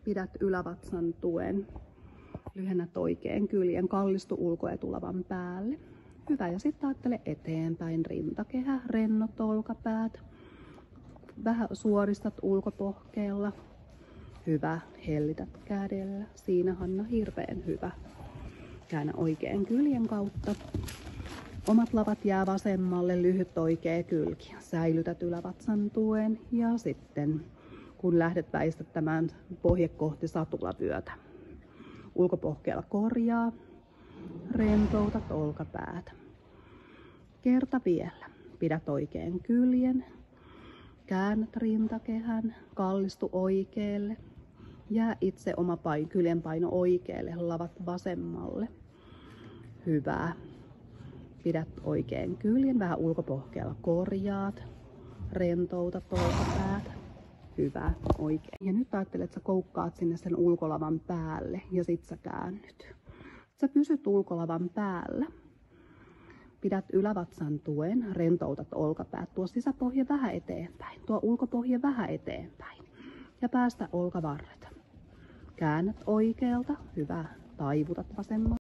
Pidät ylävatsan tuen. Lyhennät oikein kyljen, kallistu ulkoetulavan päälle. Hyvä, ja sitten ajattele eteenpäin, rintakehä, rennot olkapäät. Vähän suoristat ulkopohkeella. Hyvä, hellität kädellä. Siinä Hanna, hirveän hyvä. Käännä oikein kyljen kautta. Omat lavat jää vasemmalle, lyhyt oikea kylki. Säilytät ylävatsan tuen ja sitten kun lähdet väistättämään pohje kohti satulavyötä. Ulkopohkeella korjaa, rentoutat olkapäät. Kerta vielä. Pidät oikein kyljen, käännät rintakehän, kallistu oikealle. Jää itse oma kyljen paino oikealle, lavat vasemmalle. Hyvä. Pidät oikein kyljen, vähän ulkopohkeella korjaat, rentoutat olkapäät. Hyvä, oikein. Ja nyt ajattelet, että sä koukkaat sinne sen ulkolavan päälle ja sit sä käännyt. Sä pysyt ulkolavan päällä. Pidät ylävatsan tuen, rentoutat olkapäät. Tuo sisäpohje vähän eteenpäin, tuo ulkopohje vähän eteenpäin. Ja päästä olkavarret. Käännät oikealta, hyvä, taivutat vasemmalle.